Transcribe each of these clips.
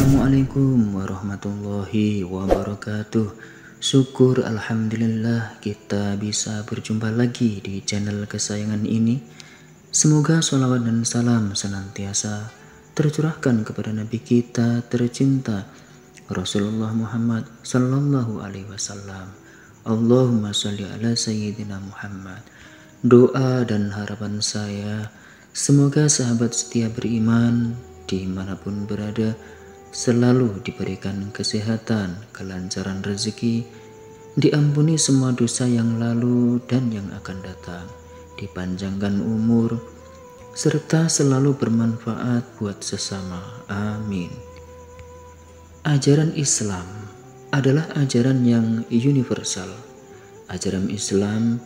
Assalamualaikum warahmatullahi wabarakatuh. Syukur alhamdulillah kita bisa berjumpa lagi di channel kesayangan ini. Semoga sholawat dan salam senantiasa tercurahkan kepada Nabi kita tercinta Rasulullah Muhammad sallallahu alaihi wasallam. Allahumma sholli ala sayyidina Muhammad. Doa dan harapan saya, semoga sahabat setia beriman dimanapun berada selalu diberikan kesehatan, kelancaran rezeki, diampuni semua dosa yang lalu dan yang akan datang, dipanjangkan umur, serta selalu bermanfaat buat sesama. Amin. Ajaran Islam adalah ajaran yang universal. Ajaran Islam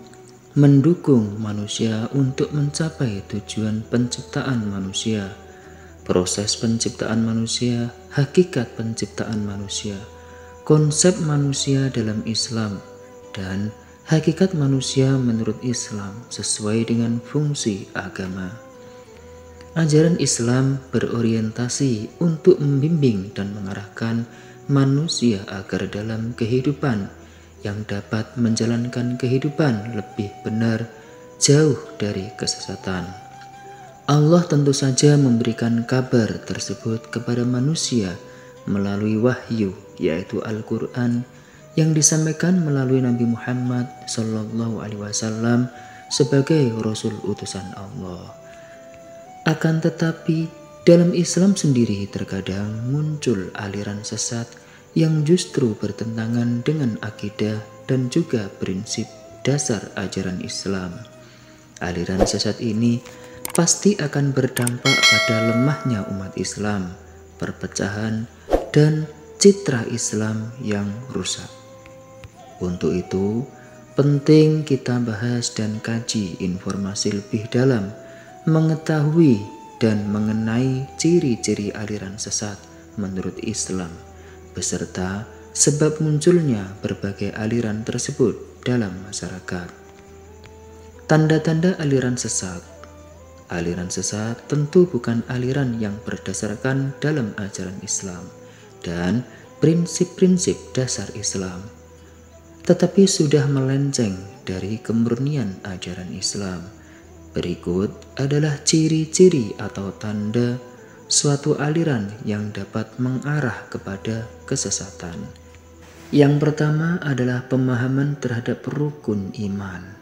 mendukung manusia untuk mencapai tujuan penciptaan manusia, proses penciptaan manusia, hakikat penciptaan manusia, konsep manusia dalam Islam, dan hakikat manusia menurut Islam sesuai dengan fungsi agama. Ajaran Islam berorientasi untuk membimbing dan mengarahkan manusia agar dalam kehidupan yang dapat menjalankan kehidupan lebih benar, jauh dari kesesatan. Allah tentu saja memberikan kabar tersebut kepada manusia melalui wahyu, yaitu Al-Quran, yang disampaikan melalui Nabi Muhammad SAW sebagai Rasul utusan Allah. Akan tetapi, dalam Islam sendiri terkadang muncul aliran sesat yang justru bertentangan dengan akidah dan juga prinsip dasar ajaran Islam. Aliran sesat ini pasti akan berdampak pada lemahnya umat Islam, perpecahan, dan citra Islam yang rusak. Untuk itu, penting kita bahas dan kaji informasi lebih dalam, mengetahui dan mengenai ciri-ciri aliran sesat menurut Islam, beserta sebab munculnya berbagai aliran tersebut dalam masyarakat. Tanda-tanda aliran sesat. Aliran sesat tentu bukan aliran yang berdasarkan dalam ajaran Islam dan prinsip-prinsip dasar Islam, tetapi sudah melenceng dari kemurnian ajaran Islam. Berikut adalah ciri-ciri atau tanda suatu aliran yang dapat mengarah kepada kesesatan. Yang pertama adalah pemahaman terhadap rukun iman.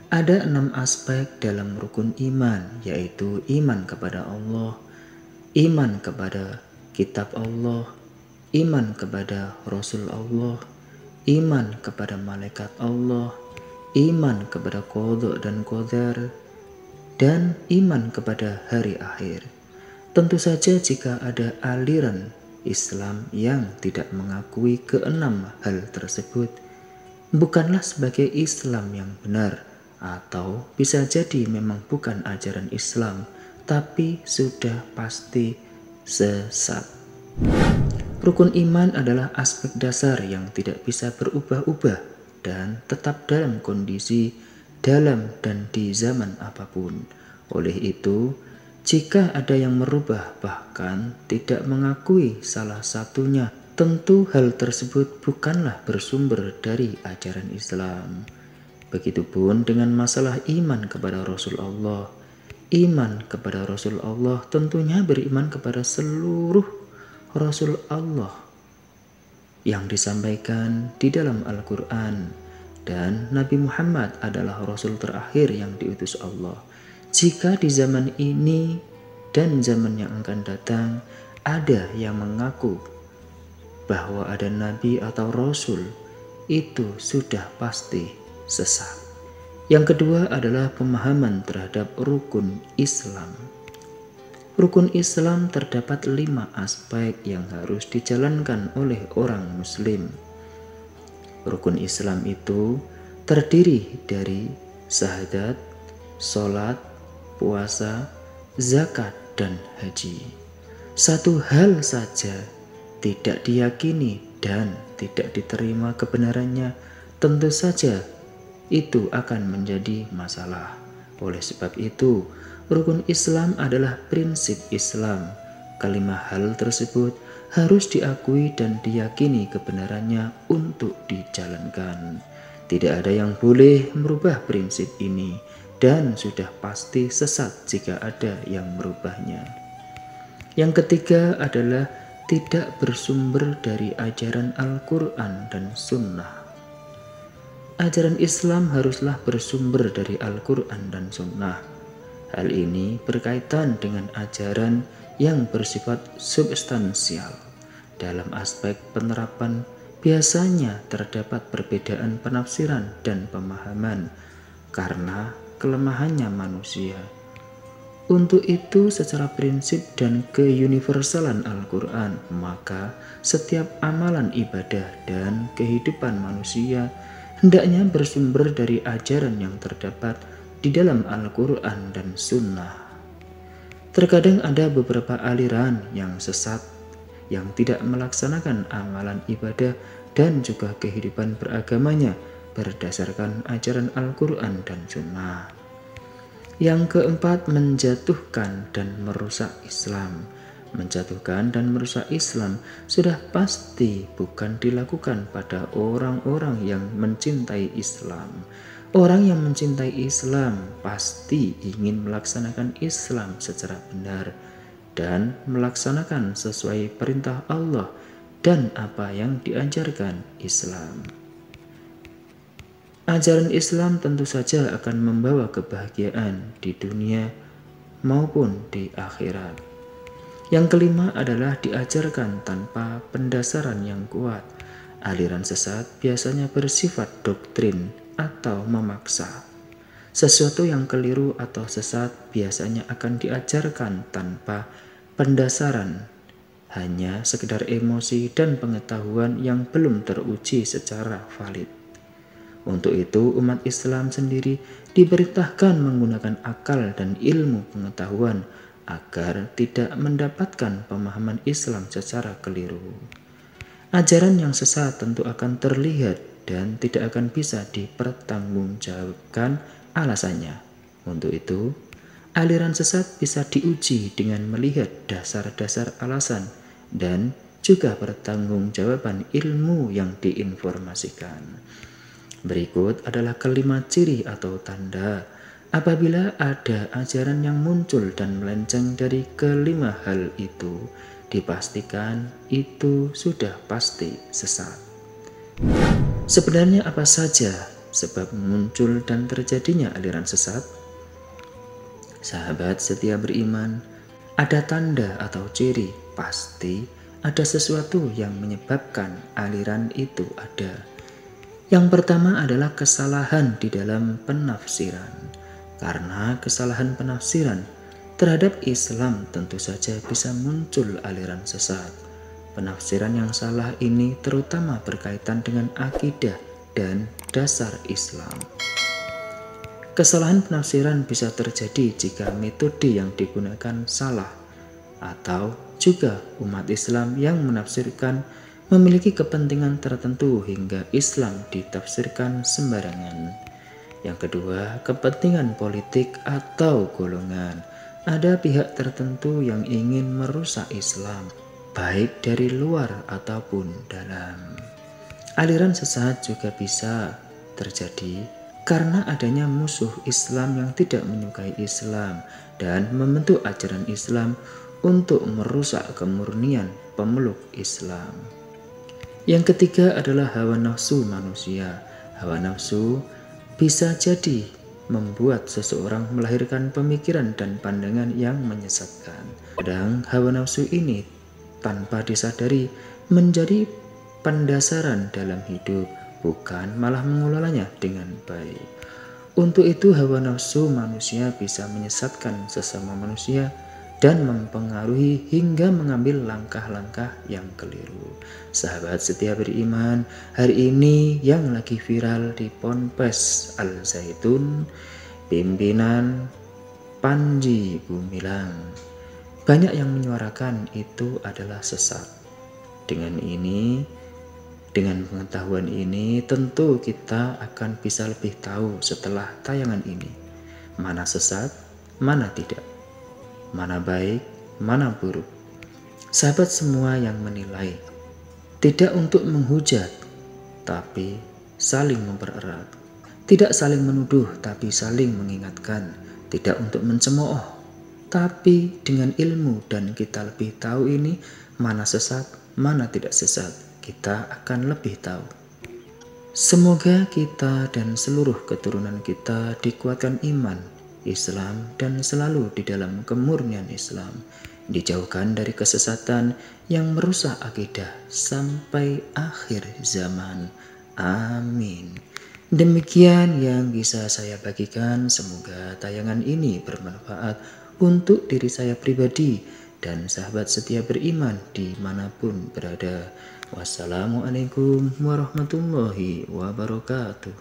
Ada 6 aspek dalam rukun iman, yaitu iman kepada Allah, iman kepada kitab Allah, iman kepada Rasul Allah, iman kepada malaikat Allah, iman kepada qadha dan qadar, dan iman kepada hari akhir. Tentu saja jika ada aliran Islam yang tidak mengakui keenam hal tersebut, bukanlah sebagai Islam yang benar, atau bisa jadi memang bukan ajaran Islam, tapi sudah pasti sesat. Rukun iman adalah aspek dasar yang tidak bisa berubah-ubah dan tetap dalam kondisi dalam dan di zaman apapun. Oleh itu, jika ada yang merubah bahkan tidak mengakui salah satunya, tentu hal tersebut bukanlah bersumber dari ajaran Islam. Begitupun dengan masalah iman kepada Rasul Allah. Iman kepada Rasul Allah tentunya beriman kepada seluruh Rasul Allah yang disampaikan di dalam Al-Quran, dan Nabi Muhammad adalah Rasul terakhir yang diutus Allah. Jika di zaman ini dan zaman yang akan datang ada yang mengaku bahwa ada Nabi atau Rasul, itu sudah pasti sesat. Yang kedua adalah pemahaman terhadap rukun Islam. Rukun Islam terdapat 5 aspek yang harus dijalankan oleh orang Muslim. Rukun Islam itu terdiri dari syahadat, sholat, puasa, zakat, dan haji. Satu hal saja tidak diyakini dan tidak diterima kebenarannya, tentu saja itu akan menjadi masalah. Oleh sebab itu, rukun Islam adalah prinsip Islam. Kelima hal tersebut harus diakui dan diyakini kebenarannya untuk dijalankan. Tidak ada yang boleh merubah prinsip ini, dan sudah pasti sesat jika ada yang merubahnya. Yang ketiga adalah tidak bersumber dari ajaran Al-Quran dan Sunnah. Ajaran Islam haruslah bersumber dari Al-Quran dan Sunnah. Hal ini berkaitan dengan ajaran yang bersifat substansial. Dalam aspek penerapan, biasanya terdapat perbedaan penafsiran dan pemahaman karena kelemahannya manusia. Untuk itu, secara prinsip dan keuniversalan Al-Quran, maka setiap amalan ibadah dan kehidupan manusia hendaknya bersumber dari ajaran yang terdapat di dalam Al-Quran dan Sunnah. Terkadang ada beberapa aliran yang sesat, yang tidak melaksanakan amalan ibadah dan juga kehidupan beragamanya berdasarkan ajaran Al-Quran dan Sunnah. Yang keempat, menjatuhkan dan merusak Islam. Menjatuhkan dan merusak Islam sudah pasti bukan dilakukan pada orang-orang yang mencintai Islam. Orang yang mencintai Islam pasti ingin melaksanakan Islam secara benar dan melaksanakan sesuai perintah Allah dan apa yang diajarkan Islam. Ajaran Islam tentu saja akan membawa kebahagiaan di dunia maupun di akhirat. Yang kelima adalah diajarkan tanpa pendasaran yang kuat. Aliran sesat biasanya bersifat doktrin atau memaksa. Sesuatu yang keliru atau sesat biasanya akan diajarkan tanpa pendasaran, hanya sekedar emosi dan pengetahuan yang belum teruji secara valid. Untuk itu, umat Islam sendiri diperintahkan menggunakan akal dan ilmu pengetahuan agar tidak mendapatkan pemahaman Islam secara keliru. Ajaran yang sesat tentu akan terlihat dan tidak akan bisa dipertanggungjawabkan alasannya. Untuk itu, aliran sesat bisa diuji dengan melihat dasar-dasar alasan dan juga pertanggungjawaban ilmu yang diinformasikan. Berikut adalah kelima ciri atau tanda apabila ada ajaran yang muncul dan melenceng dari kelima hal itu, dipastikan itu sudah pasti sesat. Sebenarnya apa saja sebab muncul dan terjadinya aliran sesat? Sahabat setia beriman, ada tanda atau ciri, pasti ada sesuatu yang menyebabkan aliran itu ada. Yang pertama adalah kesalahan di dalam penafsiran. Karena kesalahan penafsiran terhadap Islam tentu saja bisa muncul aliran sesat. Penafsiran yang salah ini terutama berkaitan dengan akidah dan dasar Islam. Kesalahan penafsiran bisa terjadi jika metode yang digunakan salah, atau juga umat Islam yang menafsirkan memiliki kepentingan tertentu hingga Islam ditafsirkan sembarangan. Yang kedua, kepentingan politik atau golongan. Ada pihak tertentu yang ingin merusak Islam, baik dari luar ataupun dalam. Aliran sesat juga bisa terjadi karena adanya musuh Islam yang tidak menyukai Islam dan membentuk ajaran Islam untuk merusak kemurnian pemeluk Islam. Yang ketiga adalah hawa nafsu manusia. Hawa nafsu bisa jadi membuat seseorang melahirkan pemikiran dan pandangan yang menyesatkan. Kadang hawa nafsu ini tanpa disadari menjadi pendasaran dalam hidup, bukan malah mengelolanya dengan baik. Untuk itu hawa nafsu manusia bisa menyesatkan sesama manusia dan mempengaruhi hingga mengambil langkah-langkah yang keliru. Sahabat setia beriman, hari ini yang lagi viral di Ponpes Al Zaitun, pimpinan Panji Gumilang, banyak yang menyuarakan itu adalah sesat. Dengan pengetahuan ini tentu kita akan bisa lebih tahu setelah tayangan ini, mana sesat, mana tidak, mana baik, mana buruk. Sahabat semua yang menilai, tidak untuk menghujat, tapi saling mempererat. Tidak saling menuduh, tapi saling mengingatkan. Tidak untuk mencemooh, tapi dengan ilmu dan kita lebih tahu ini mana sesat, mana tidak sesat. Kita akan lebih tahu. Semoga kita dan seluruh keturunan kita dikuatkan iman, Islam, dan selalu di dalam kemurnian Islam, dijauhkan dari kesesatan yang merusak akidah sampai akhir zaman. Amin. Demikian yang bisa saya bagikan. Semoga tayangan ini bermanfaat untuk diri saya pribadi dan sahabat setia beriman dimanapun berada. Wassalamualaikum warahmatullahi wabarakatuh.